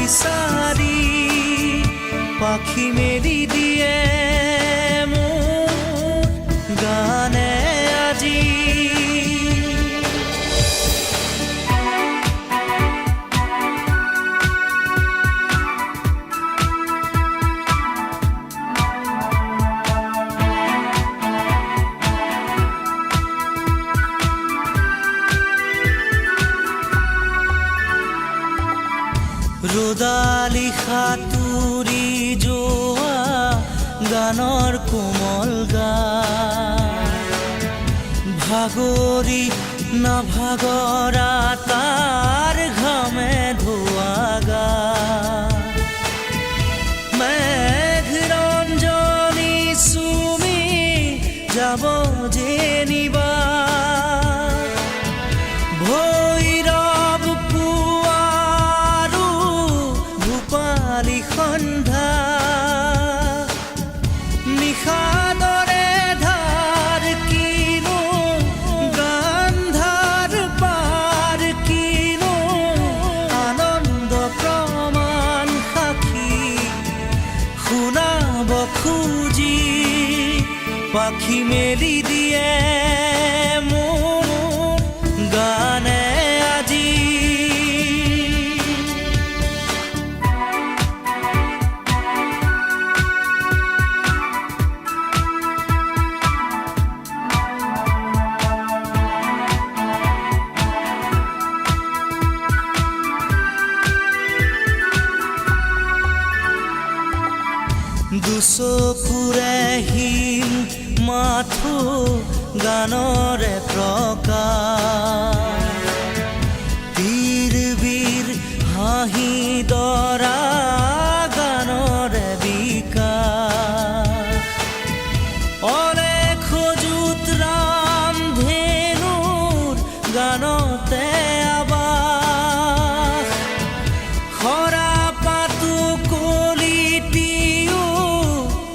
বিচাৰি পাখি মেলি দিয়ে মোৰ গানে আজি। ৰ'দালি সাঁতুৰি যোৱা গানৰ কোমল গান ভাগৰি নাভাগৰা তাৰ ঘামে ধোৱা গান মেঘৰঞ্জনী চুমি যাব যেনিবা সন্ধ্যা নিশাদৰে ধাৰ কিনো গান্ধাৰ পাৰ কিনো আনন্দ প্ৰমাণ সাক্ষী শুনাব খুজি পাখি মেলি দিয়ে মোৰ গানে আজি। দুচকুৰে হিম মাথো গানৰে প্ৰকাশ তীৰ বীৰ হাঁহি দৰা গানৰে বিকাশ অলেখ যুত ৰাম ধেনুৰ গানতে আবাস খৰা পাতো কলিটিও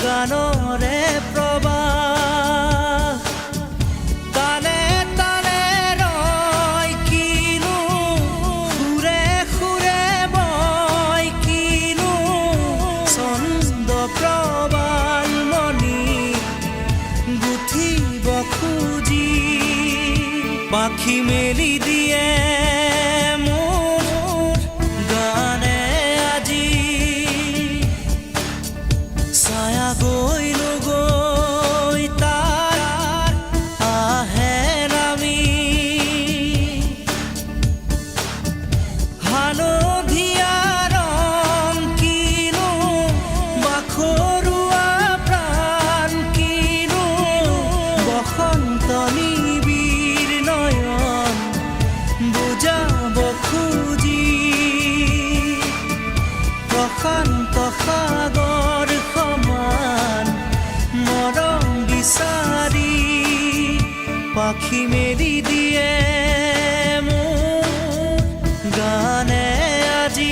গানৰে প্ৰবাহ তালে তালে ৰয় কিনো সুৰে সুৰে বয় কিনো ছন্দ প্ৰবাল মণি গুঠিব খুজি পাখি মেলি দিয়ে মোৰ গানে আজি। ছায়া গৈ নগৈ তাৰ আহে নামি হালধীয়া ৰং কিনো বাখৰুৱা প্ৰাণ কিনো বসন্ত নিবিৰ নয়ন বুজাব খুজি প্ৰশান্ত সাগৰ সমান মৰম বিচাৰি পাখি মেলি দিয়ে মোৰ গানে আজি।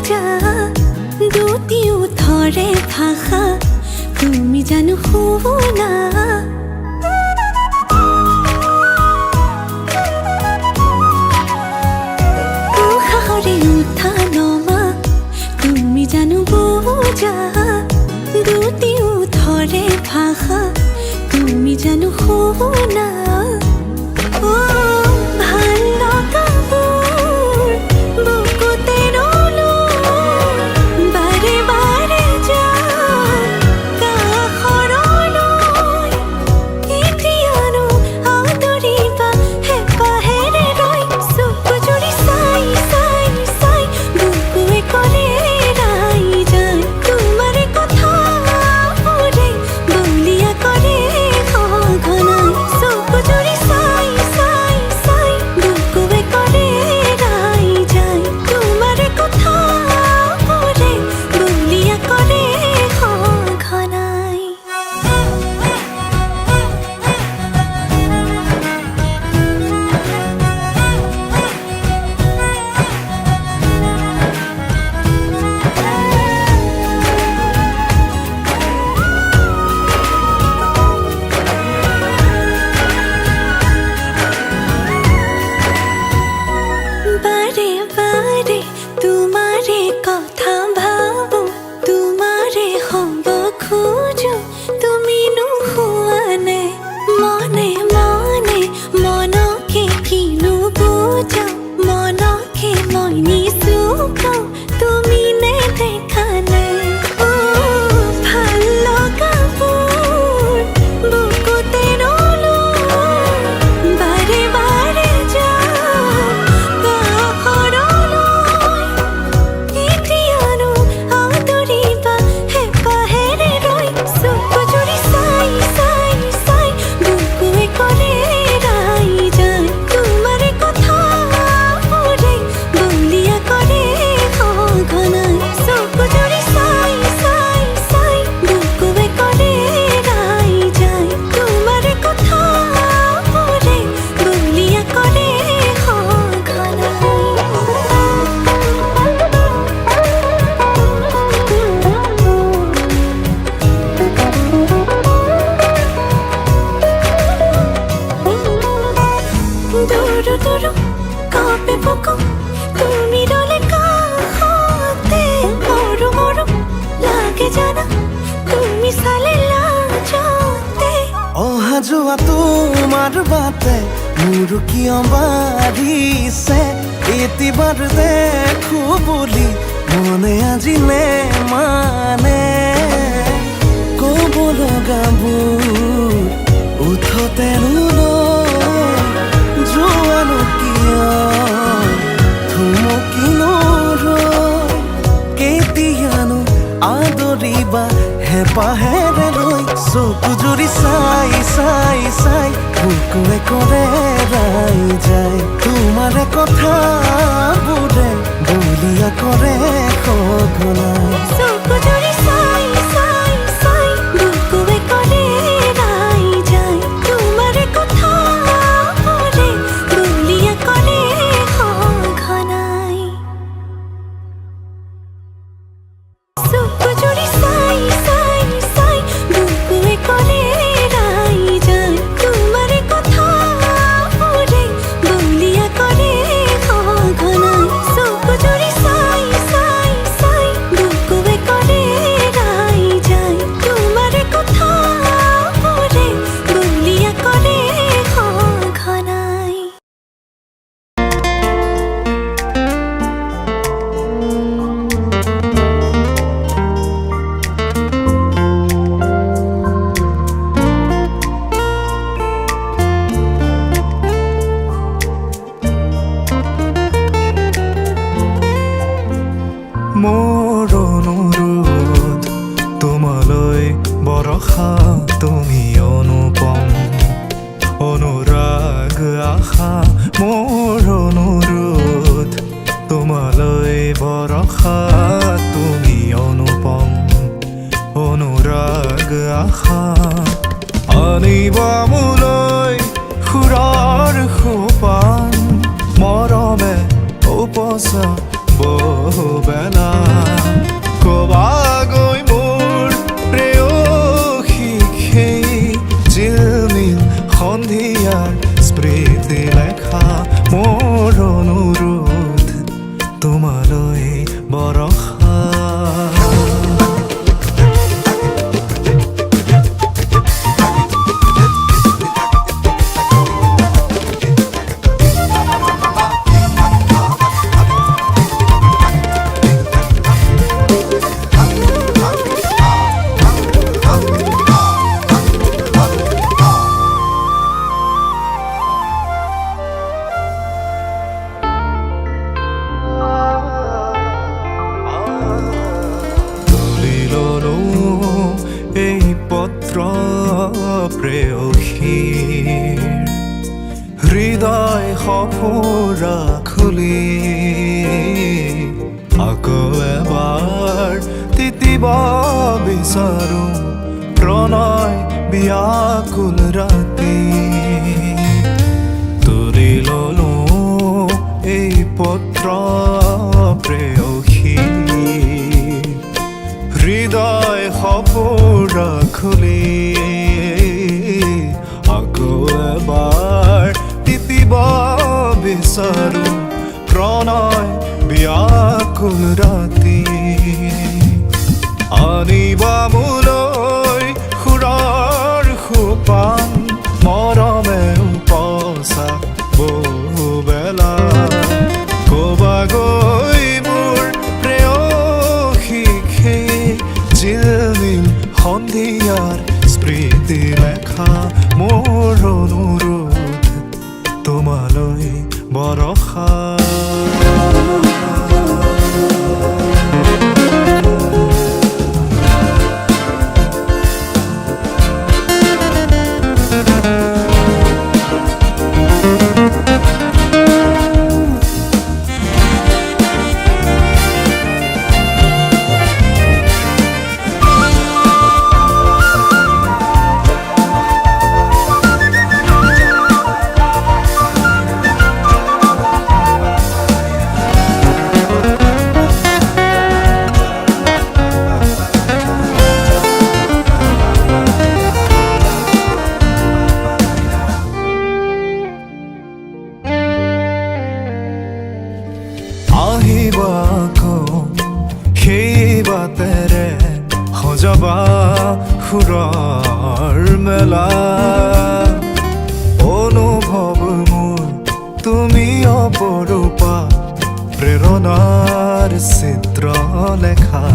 বুজা দুটি ওঠৰে ভাষা তুমি জানো শুনা উশাহৰে উঠা নমা তুমি জানো বুজা দুটি ওঠৰে ভাষা তুমি জানো শুনা ভাল লগাবোৰ বুকুতে ৰলো বাৰে বাৰে যাওঁ কাষৰলৈ এতিয়ানো আদৰিবা হেঁপাহেৰে ৰৈ চকু জুৰি চাই চাই চাই বুকুৱে কৰে ৰাই যায় তোমাৰে কথাবোৰে বলিয়া কৰে সঘনাই চকু জুৰি চাই চাই চাই বুকুৱে কৰে ৰাই যায় তোমাৰে কথাবোৰে বলিয়া কৰে সঘনাই বাৰে বাৰে তোমাৰে কথা ভাবো তোমাৰে হ'ব খোজো তুমি নোহোৱা নে মনে মনে মনকে কিনো বুজাও মনকে মই নিচুকাও তুমি নেদেখা নে ভাল লগাবোৰ বুকুতে ৰলো বাৰে বাৰে যাওঁ কাষৰলৈ এতিয়ানো আদৰিবা হেঁপাহেৰে ৰৈ চকু জুৰি চাই চাই চাই বুকুৱে কৰে ৰাই যায় তোমাৰে কথাবোৰে বলিয়া কৰে সঘনাই চকু জুৰি চাই চাই চাই বুকুৱে কৰে ৰাই যায় তোমাৰে কথাবোৰে বলিয়া কৰে দূৰ দূৰ কাঁপে বুকু তুমি ৰলে কাষতে মৰো মৰো লাগে জানা তুমি চালে লাজতে অহা যোৱা তোমাৰ বাটে মোৰ কিয় বাঢ়িছে এতিবাৰ দেখো বুলি মনে আজি মানে ক'ব লগাবোৰ উঠতে যোৱানো কিয় থুমকিনো কেতিয়ানো আদৰিবা হেঁপাহেৰে লৈ চকু জুৰি চাই চাই চাই বুকুৱে কৰে ৰাই যায় তোমাৰে কথাবোৰে বলিয়া কৰে সঘনাই চকু জুৰি চাই চাই চাই বুকুৱে কৰে ৰাই যায় তোমাৰে কথাবোৰে বলিয়া কৰে সঘনাই চকু জুৰি চাই চাই চাই বুকুৱে কৰে ৰাই যায় তোমাৰে কথাবোৰে বলিয়া কৰে সঘনাই চকু জুৰি চাই চাই চাই বুকুৱে কৰে ৰাই যায় তোমাৰে কথাবোৰে বলিয়া কৰে সঘনাই মোৰ অনুৰোধ তোমালৈ বৰষা তুমি অনুপম অনুৰাগ আশা মোৰ অনুৰোধ তোমালৈ বৰষা তুমি অনুপম অনুৰাগ আশা আনিবা মোলৈ সুৰৰ সোপান মৰমে উপচা বহুবেলা কবাগৈ মোৰ প্ৰেয়সী সেই জিলমিল সন্ধিয়াৰ স্মৃতি লেখা মোৰ অনুৰোধ তোমালৈ বৰষা এই পত্ৰ প্ৰেয়সীৰ হৃদয় সফুৰা খুলি আকৌ এবাৰ তিতিব বিচাৰো প্ৰণয় বিয়াকুল ৰাতি তুলি ললো এই পত্ৰ প্ৰেয়সীৰ হৃদয় সপোৰা খুলি আকৌ এবাৰ তিতিব বিচাৰো প্ৰণয় বিয়াকুল ৰাতি আনিবা মোলৈ সুৰৰ সোপান মৰমে উপচা বহুবেলা কবাগৈ মোৰ জিলমিল সন্ধিয়াৰ স্মৃতি লেখা মোৰ অনুৰোধ তোমালৈ বৰষা আহিবা আকৌ সেই বাটেৰে সজাবা সুৰৰ মেলা অনুভৱ মোৰ তুমি অপৰূপা প্ৰেৰণাৰ চিত্ৰ লেখা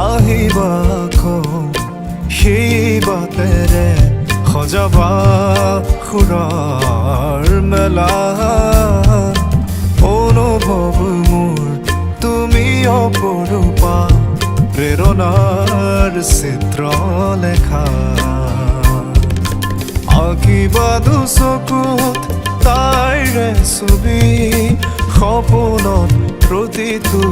আহিবা আকৌ সেই বাটেৰে সজাবা সুৰৰ মেলা অনুভৱ মোৰ তুমি অপৰূপা প্ৰেৰণাৰ চিত্ৰ লেখা আঁকিবা দুচকুত তাইৰে ছবি সপোনত প্ৰতিটো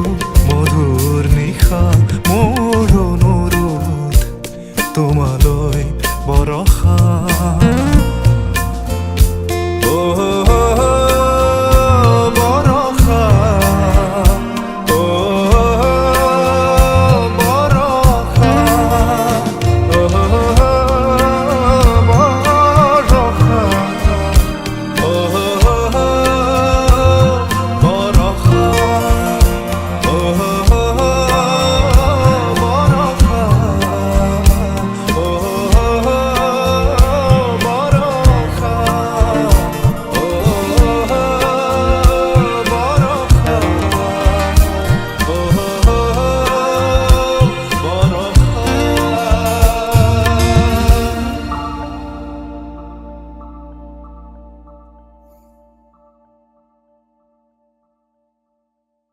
মধুৰ নিশা মোৰ অনুৰোধ তোমালৈ বৰষা